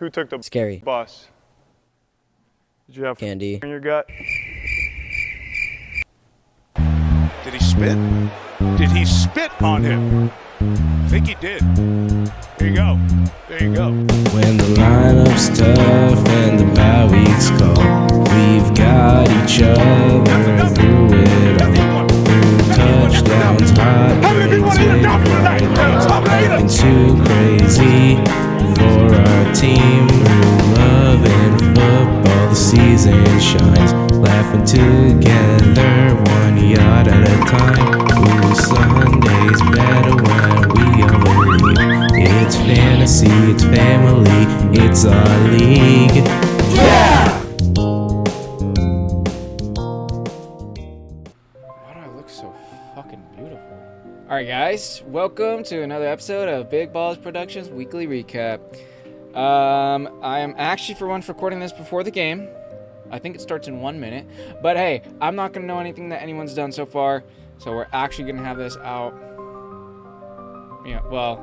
Who took the Scary. bus? Did you have Candy. in your gut? Did he spit? Did he spit on him? I think he did. There you go. There you go. When the lineup's tough and the bye weeks call, we've got each other through it all. Through touchdowns, heartbreaks, life been too crazy for our team. Through love and football, the season shines. Laughing together, 1 yard at a time. Ooh, Sunday's better when we all believe. It's fantasy, it's family, it's our league. Yeah! Why do I look so fucking beautiful? Alright guys, welcome to another episode of Big Balls Productions Weekly Recap. I am actually for once recording this before the game. I think it starts in 1 minute. But hey, I'm not going to know anything that anyone's done so far. So we're actually going to have this out. Yeah, well,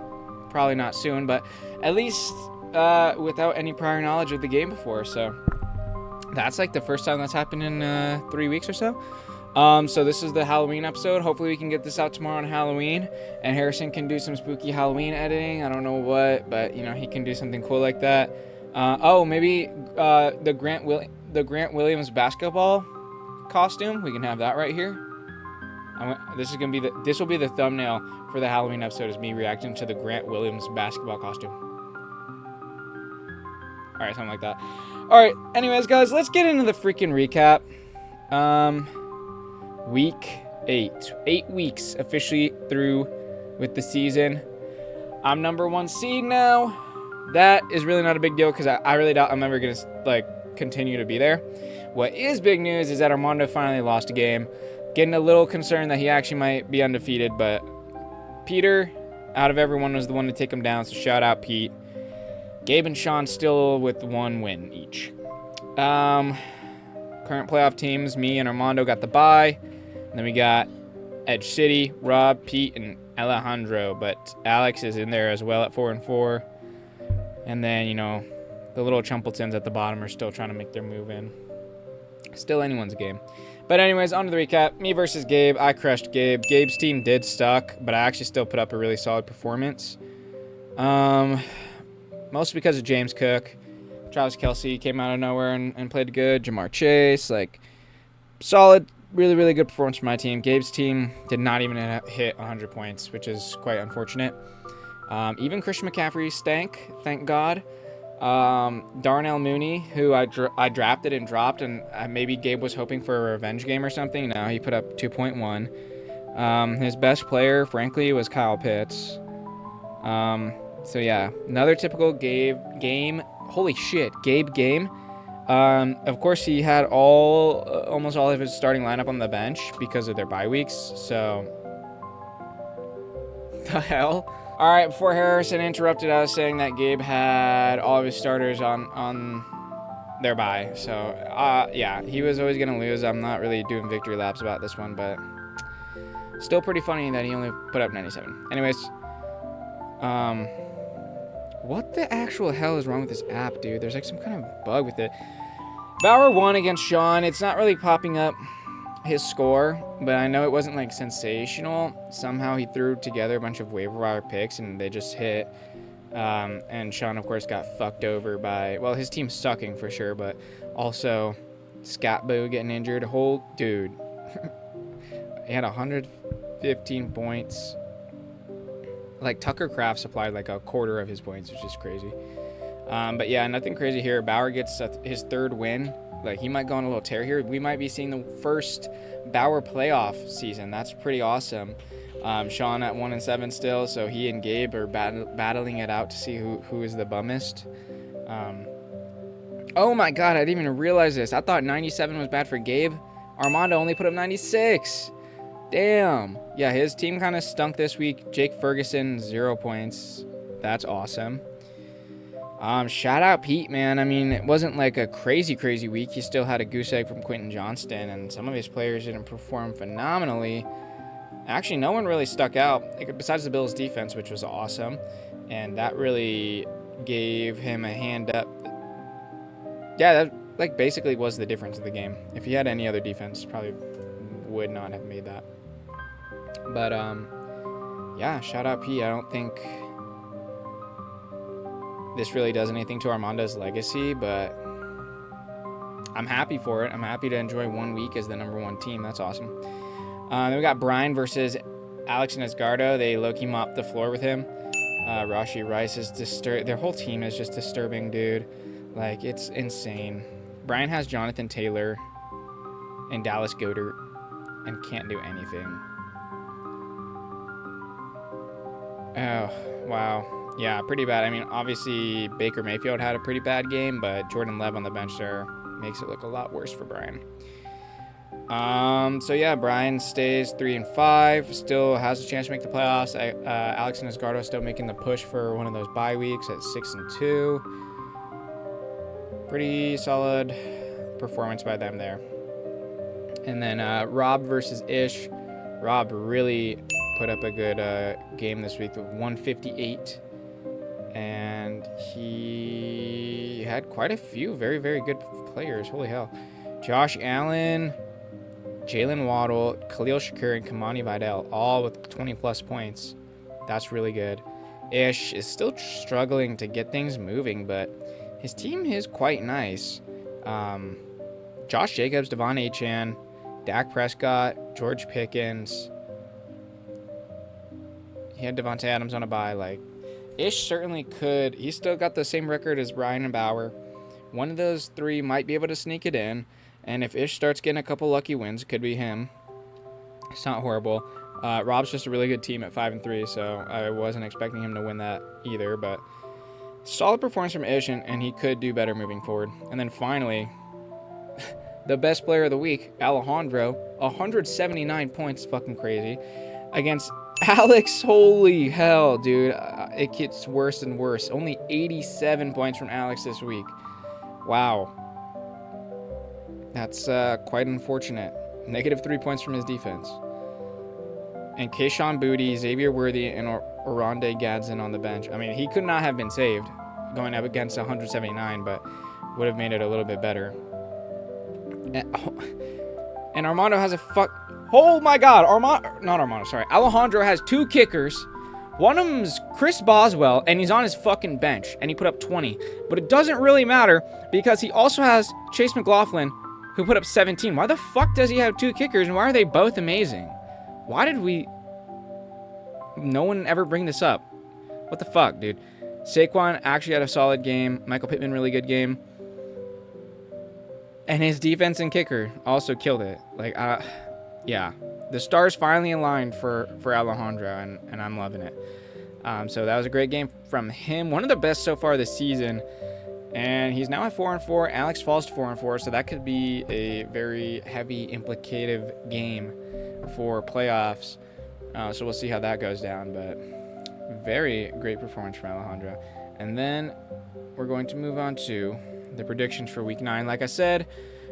probably not soon, but at least without any prior knowledge of the game before. So that's like the first time that's happened in 3 weeks or so. So this is the Halloween episode. Hopefully we can get this out tomorrow on Halloween, and Harrison can do some spooky Halloween editing. I don't know what, but you know, he can do something cool like that. Maybe the Grant Williams basketball costume. We can have that right here. This will be the thumbnail for the Halloween episode, is me reacting to the Grant Williams basketball costume. All right, something like that. All right. Anyways, guys, let's get into the freaking recap. Week 8. 8 weeks officially through with the season. I'm number 1 seed now. That is really not a big deal because I really doubt I'm ever going to continue to be there. What is big news is that Armando finally lost a game. Getting a little concerned that he actually might be undefeated, but Peter, out of everyone, was the one to take him down, so shout out Pete. Gabe and Sean still with 1 win each. Current playoff teams, me and Armando got the bye. And then we got Edge City, Rob, Pete, and Alejandro, but Alex is in there as well at 4-4. And then, you know, the little Chumpletons at the bottom are still trying to make their move in. Still anyone's game. But anyways, on to the recap. Me versus Gabe. I crushed Gabe. Gabe's team did suck, but I actually still put up a really solid performance. Mostly because of James Cook. Travis Kelce came out of nowhere and played good. Jamar Chase, solid, really, really good performance from my team. Gabe's team did not even hit 100 points, which is quite unfortunate. Even Christian McCaffrey stank, thank God. Darnell Mooney, who I drafted and dropped, and maybe Gabe was hoping for a revenge game or something. No, he put up 2.1. His best player, frankly, was Kyle Pitts. So yeah, another typical Gabe game. Holy shit, Gabe game. Of course, he had almost all of his starting lineup on the bench because of their bye weeks. So, the hell. All right, before Harrison interrupted, I was saying that Gabe had all of his starters on their bye. So, yeah, he was always going to lose. I'm not really doing victory laps about this one, but still pretty funny that he only put up 97. Anyways, what the actual hell is wrong with this app, dude? There's some kind of bug with it. Bauer won against Sean. It's not really popping up his score, but I know it wasn't sensational. Somehow he threw together a bunch of waiver wire picks and they just hit. And Sean, of course, got fucked over by, well, his team's sucking for sure, but also Scatbo getting injured. Dude, he had 115 points. Tucker Kraft supplied a quarter of his points, which is crazy. But yeah, nothing crazy here. Bauer gets his 3rd win. He might go on a little tear here. We might be seeing the first Bauer playoff season. That's pretty awesome. Sean at 1-7 still, so he and Gabe are battling it out to see who is the bummest. Oh my God, I didn't even realize this. I thought 97 was bad for Gabe. Armando only put up 96. Damn. Yeah, his team kind of stunk this week. Jake Ferguson, 0 points. That's awesome. Shout out Pete, man. I mean, it wasn't a crazy week. He still had a goose egg from Quentin Johnston, and some of his players didn't perform phenomenally. Actually, no one really stuck out, besides the Bills' defense, which was awesome. And that really gave him a hand up. Yeah, that like basically was the difference of the game. If he had any other defense, probably would not have made that. But yeah, shout out P. I don't think this really does anything to Armando's legacy, but I'm happy for it. I'm happy to enjoy 1 week as the #1 team. That's awesome. Then we got Brian versus Alex and Esgardo. They low-key mopped the floor with him. Rashi Rice is their whole team is just disturbing, dude. Like, it's insane. Brian has Jonathan Taylor and Dallas Goedert and can't do anything. Oh, wow. Yeah, pretty bad. I mean, obviously, Baker Mayfield had a pretty bad game, but Jordan Love on the bench there makes it look a lot worse for Brian. So yeah, Brian stays 3-5, still has a chance to make the playoffs. Alex and Esgardo still making the push for one of those bye weeks at 6-2. Pretty solid performance by them there. And then Rob versus Ish. Rob really put up a good game this week with 158. And he had quite a few very, very good players. Holy hell. Josh Allen, Jalen Waddle, Khalil Shakir, and Kamani Vidal, all with 20-plus points. That's really good. Ish is still struggling to get things moving, but his team is quite nice. Josh Jacobs, Devon Achane, Dak Prescott, George Pickens. He had Devontae Adams on a bye. Like, Ish certainly could. He's still got the same record as Ryan and Bauer. One of those three might be able to sneak it in. And if Ish starts getting a couple lucky wins, it could be him. It's not horrible. Rob's just a really good team at 5-3, so I wasn't expecting him to win that either. But solid performance from Ish, and he could do better moving forward. And then finally, the best player of the week, Alejandro, 179 points, fucking crazy, against Alex. Holy hell, dude. It gets worse and worse. Only 87 points from Alex this week. Wow. That's quite unfortunate. Negative 3 points from his defense. And Kayshon Boutte, Xavier Worthy, and Oronde Gadsden on the bench. I mean, he could not have been saved going up against 179, but would have made it a little bit better. And Armando has a oh my God, Alejandro has 2 kickers. One of them's Chris Boswell, and he's on his fucking bench, and he put up 20. But it doesn't really matter because he also has Chase McLaughlin, who put up 17. Why the fuck does he have 2 kickers, and why are they both amazing? Why did no one ever bring this up? What the fuck, dude? Saquon actually had a solid game. Michael Pittman, really good game. And his defense and kicker also killed it. Like, yeah. The stars finally aligned for Alejandro, and I'm loving it. So that was a great game from him. One of the best so far this season. And he's now at 4-4. Alex falls to 4-4, so that could be a very heavy implicative game for playoffs. So we'll see how that goes down. But very great performance from Alejandro. And then we're going to move on to the predictions for Week 9. Like I said,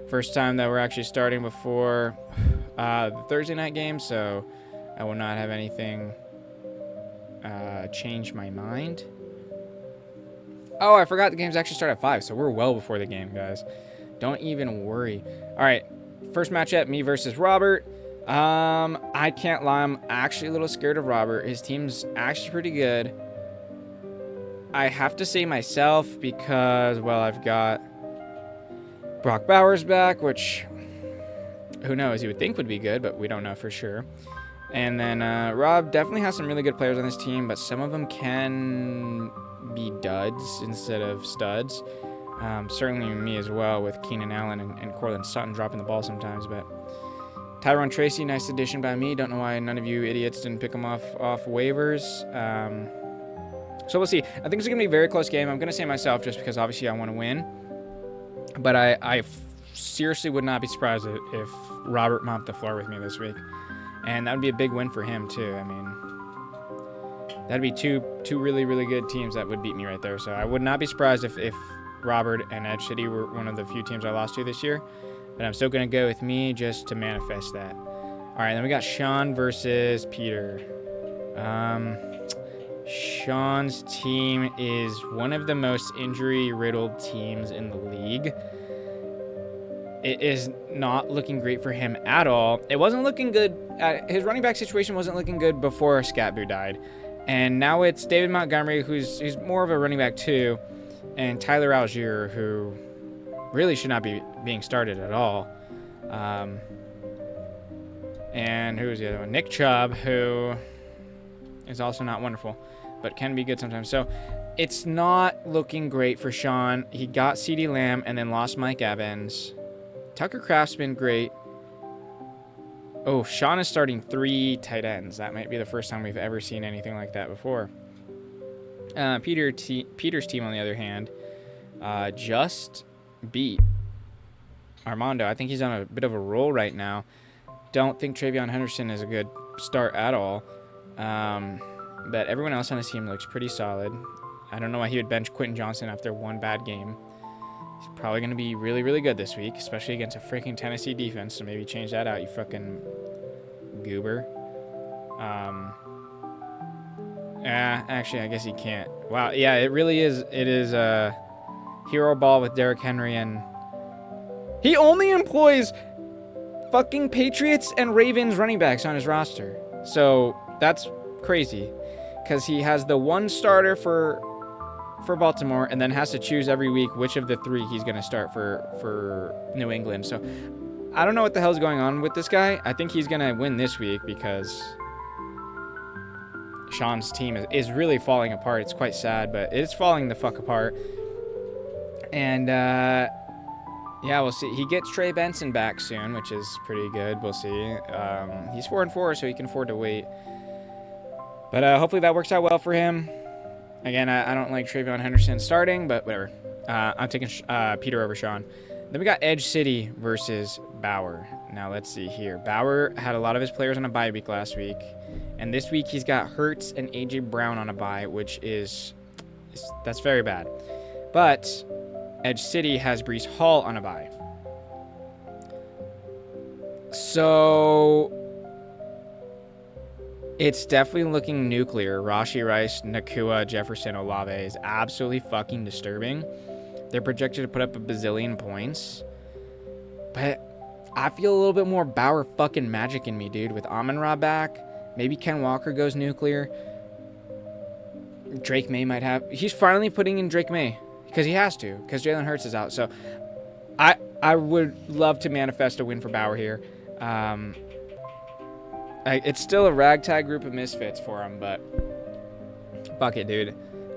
first time that we're actually starting before the Thursday night game, so I will not have anything change my mind. Oh, I forgot the games actually start at 5, so we're well before the game, guys. Don't even worry. All right, first matchup, me versus Robert. I can't lie, I'm actually a little scared of Robert. His team's actually pretty good. I have to say myself because, well, I've got Brock Bowers back, which who knows, you would think would be good, but we don't know for sure. And then Rob definitely has some really good players on this team, but some of them can be duds instead of studs. Certainly me as well, with Keenan Allen and Cortland Sutton dropping the ball sometimes. But Tyrone Tracy, nice addition by me. Don't know why none of you idiots didn't pick him off waivers. So we'll see. I think it's going to be a very close game. I'm going to say myself just because obviously I want to win. But I seriously would not be surprised if Robert mopped the floor with me this week. And that would be a big win for him too. I mean, that'd be two really, really good teams that would beat me right there. So I would not be surprised if Robert and Edge City were one of the few teams I lost to this year. But I'm still going to go with me just to manifest that. All right, then we got Sean versus Peter. Sean's team is one of the most injury-riddled teams in the league. It is not looking great for him at all. It wasn't looking good. His running back situation wasn't looking good before Scatboo died. And now it's David Montgomery, who's more of a running back too, and Tyler Algier, who really should not be being started at all. And who is the other one? Nick Chubb, who is also not wonderful, but can be good sometimes. So it's not looking great for Sean. He got CeeDee Lamb and then lost Mike Evans. Tucker Kraft's been great. Oh, Sean is starting 3 tight ends. That might be the first time we've ever seen anything like that before. Peter's team, on the other hand, just beat Armando. I think he's on a bit of a roll right now. Don't think Travion Henderson is a good start at all. But everyone else on his team looks pretty solid. I don't know why he would bench Quentin Johnson after one bad game. He's probably going to be really, really good this week, especially against a freaking Tennessee defense. So maybe change that out, you fucking goober. Actually, I guess he can't. Wow, yeah, it really is. It is a hero ball with Derrick Henry, and he only employs fucking Patriots and Ravens running backs on his roster. So that's crazy, because he has the one starter for Baltimore and then has to choose every week which of the 3 he's going to start for New England. So I don't know what the hell's going on with this guy. I think he's going to win this week because Sean's team is really falling apart. It's quite sad, but it's falling the fuck apart. And yeah, we'll see. He gets Trey Benson back soon, which is pretty good. We'll see. He's 4-4, so he can afford to wait. But hopefully that works out well for him. Again, I don't like Travion Henderson starting, but whatever. I'm taking Peter over Sean. Then we got Edge City versus Bauer. Now let's see here. Bauer had a lot of his players on a bye week last week. And this week he's got Hurts and A.J. Brown on a bye, which that's very bad. But Edge City has Breece Hall on a bye. So it's definitely looking nuclear. Rashee Rice, Nakua, Jefferson, Olave is absolutely fucking disturbing. They're projected to put up a bazillion points. But I feel a little bit more Bauer fucking magic in me, dude. With Amon-Ra back, maybe Ken Walker goes nuclear. Drake May might have... He's finally putting in Drake May. Because he has to. Because Jalen Hurts is out. So I would love to manifest a win for Bauer here. It's still a ragtag group of misfits for him, but fuck it, dude.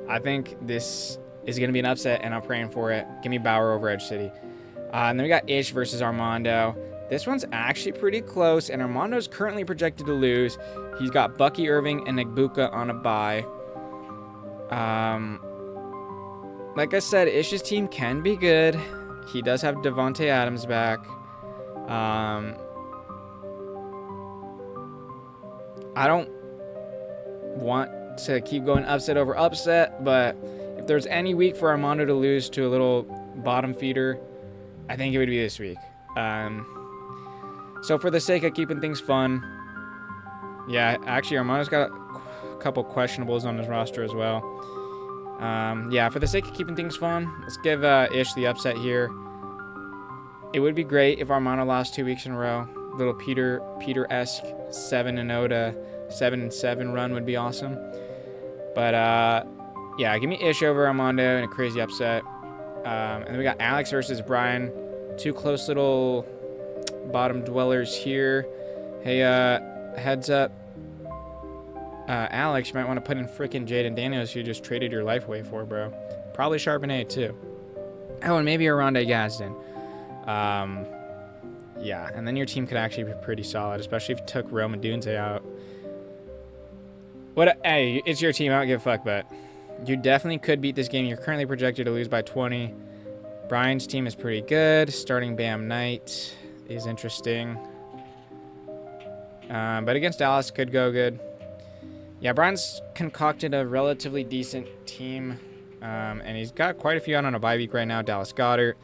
I think this is going to be an upset, and I'm praying for it. Give me Bauer over Edge City. And then we got Ish versus Armando. This one's actually pretty close, and Armando's currently projected to lose. He's got Bucky Irving and Igbuka on a bye. Like I said, Ish's team can be good. He does have Devontae Adams back. I don't want to keep going upset over upset, but if there's any week for Armando to lose to a little bottom feeder, I think it would be this week. So for the sake of keeping things fun, yeah, actually Armando's got a couple questionables on his roster as well. Yeah, for the sake of keeping things fun, let's give Ish the upset here. It would be great if Armando lost 2 weeks in a row. Little Peter-esque 7-0 to 7-7 run would be awesome. But yeah, give me Ish over Armando in a crazy upset. And then we got Alex versus Brian. 2 close little bottom dwellers here. Hey, heads up. Alex, you might want to put in frickin' Jaden Daniels, who you just traded your life away for, bro. Probably Charbonnet, too. Oh, and maybe Aronde Gadsden. Yeah, and then your team could actually be pretty solid, especially if you took Rome and Dunze out. Hey, it's your team. I don't give a fuck, but you definitely could beat this game. You're currently projected to lose by 20. Brian's team is pretty good. Starting Bam Knight is interesting. But against Dallas, could go good. Yeah, Brian's concocted a relatively decent team. And he's got quite a few out on a bye week right now. Dallas Goedert,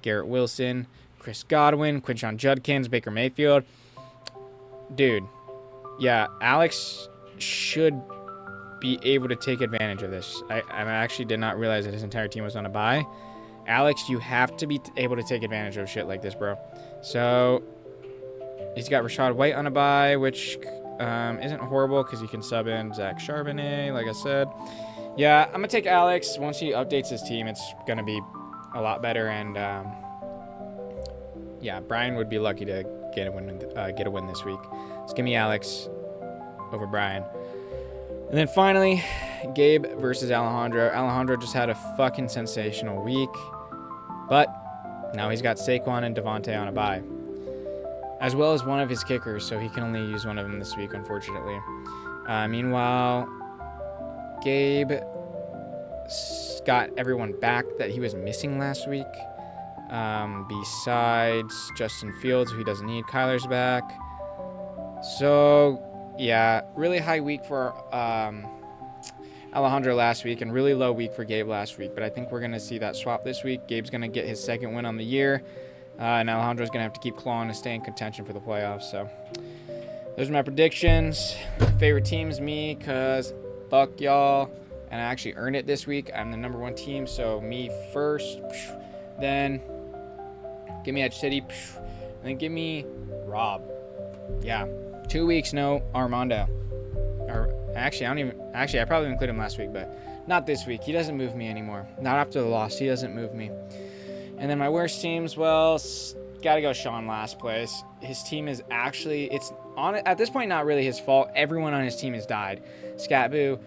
Garrett Wilson, Chris Godwin, Quinshon Judkins, Baker Mayfield. Dude, yeah, Alex should be able to take advantage of this. I actually did not realize that his entire team was on a bye. Alex, you have to be able to take advantage of shit like this, bro. So he's got Rashad White on a bye, which isn't horrible because you can sub in Zach Charbonnet, like I said. Yeah, I'm going to take Alex. Once he updates his team, it's going to be a lot better. And, yeah, Brian would be lucky to get a win this week. So give me Alex over Brian. And then finally, Gabe versus Alejandro. Alejandro just had a fucking sensational week. But now he's got Saquon and Devontae on a bye, as well as one of his kickers, so he can only use one of them this week, unfortunately. Meanwhile, Gabe got everyone back that he was missing last week. Besides Justin Fields, who he doesn't need. Kyler's back. So, yeah, really high week for Alejandro last week and really low week for Gabe last week. But I think we're going to see that swap this week. Gabe's going to get his second win on the year. And Alejandro's going to have to keep clawing to stay in contention for the playoffs. So those are my predictions. Favorite team's me because fuck y'all. And I actually earned it this week. I'm the number one team. So me first. Then give me Edge City. And then give me Rob. Yeah. 2 weeks, no Armando. Or actually, I probably included him last week, but not this week. He doesn't move me anymore. Not after the loss. He doesn't move me. And then my worst teams, well, gotta go Sean last place. His team is actually, it's on at this point not really his fault. Everyone on his team has died. Scatboo,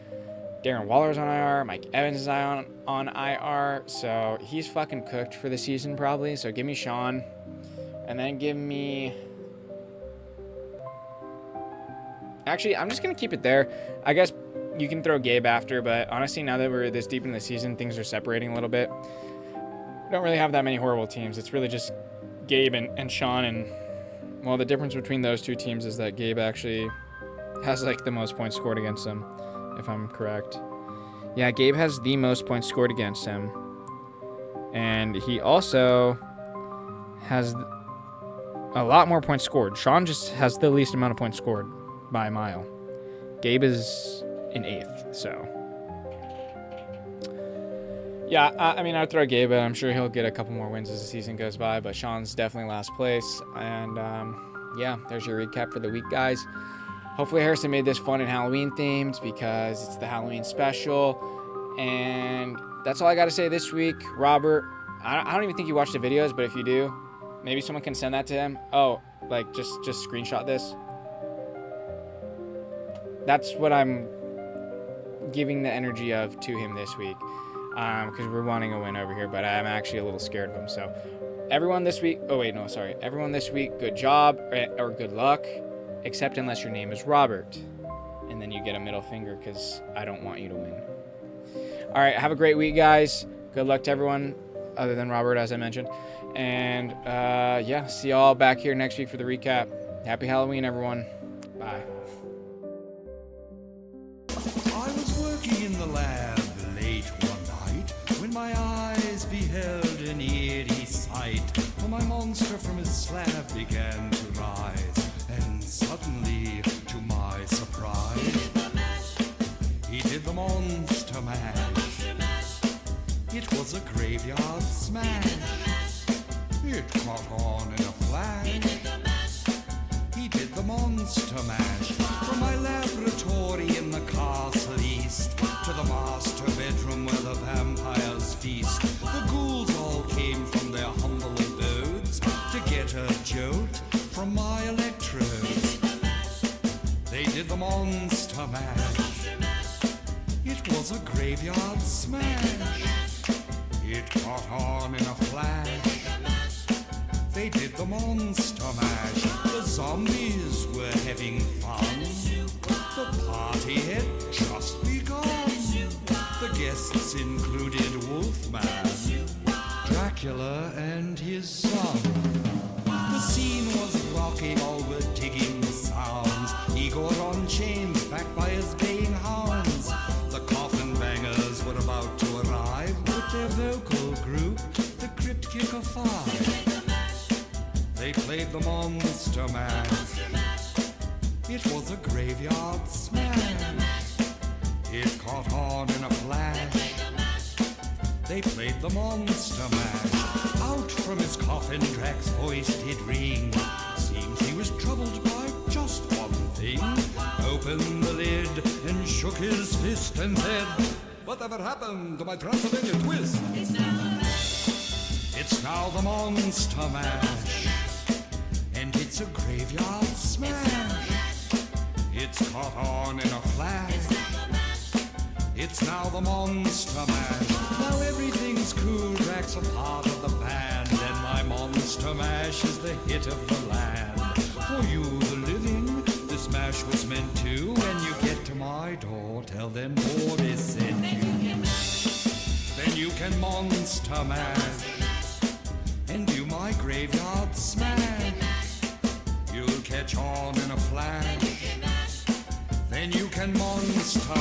Darren Waller's on IR, Mike Evans is on IR, so he's fucking cooked for the season probably. So give me Sean, and then give me. Actually, I'm just gonna keep it there. I guess you can throw Gabe after, but honestly, now that we're this deep in the season, things are separating a little bit. We don't really have that many horrible teams. It's really just Gabe and Sean, and well, the difference between those two teams is that Gabe actually has like the most points scored against him, if I'm correct. Yeah, Gabe has the most points scored against him, and he also has a lot more points scored. Sean just has the least amount of points scored by a mile. Gabe is in 8th, so yeah, I mean, I'd throw Gabe, but I'm sure he'll get a couple more wins as the season goes by, but Sean's definitely last place. And yeah, there's your recap for the week, guys. Hopefully Harrison made this fun and Halloween themed because it's the Halloween special. And that's all I got to say this week. Robert, I don't even think you watched the videos, but if you do, maybe someone can send that to him. Oh, like just screenshot this. That's what I'm giving the energy of to him this week, because we're wanting a win over here, but I'm actually a little scared of him. So everyone this week, everyone this week, good job or good luck, except unless your name is Robert, and then you get a middle finger because I don't want you to win. All right, have a great week, guys. Good luck to everyone other than Robert, as I mentioned. And yeah, see y'all back here next week for the recap. Happy Halloween, everyone. Bye. I was working in the lab late one night when my eyes beheld an eerie sight. For my monster from his slab began to rise, and suddenly, to my surprise, he did the monster mash. It was a graveyard smash. It caught on in a flash. He did the monster mash. From my laboratory in the castle east to the master bedroom where the vampires feast, the ghouls all came from their humble abodes to get a jolt from my electrodes. They did the monster mash. It was a graveyard smash. It caught on in a flash. They did the monster mash. The zombies were having fun. The party had just begun. The guests included Wolfman, Dracula, and his son. The scene was rocking, all were digging the sounds. Igor on chains, backed by his baying hounds. The coffin bangers were about to arrive with their vocal group, the Crypt Kicker 5. They played the monster mash. It was a graveyard smash. It caught on in a flash. They played the Monster Mash. Out from his coffin, Drax's voice did ring. Seems he was troubled by just one thing. Opened the lid and shook his fist and said, "Whatever happened to my Transylvania twist?" It's now the Monster Mash, and it's a graveyard smash. It's caught on in a flash. It's now the Monster Mash. Now everything's cool, Drax a part of the band, and my Monster Mash is the hit of the land. For you, the living, this mash was meant to. When you get to my door, tell them Boris sent you. Then you can Monster Mash and do my graveyard smash. You'll catch on in a flash. Then you can Monster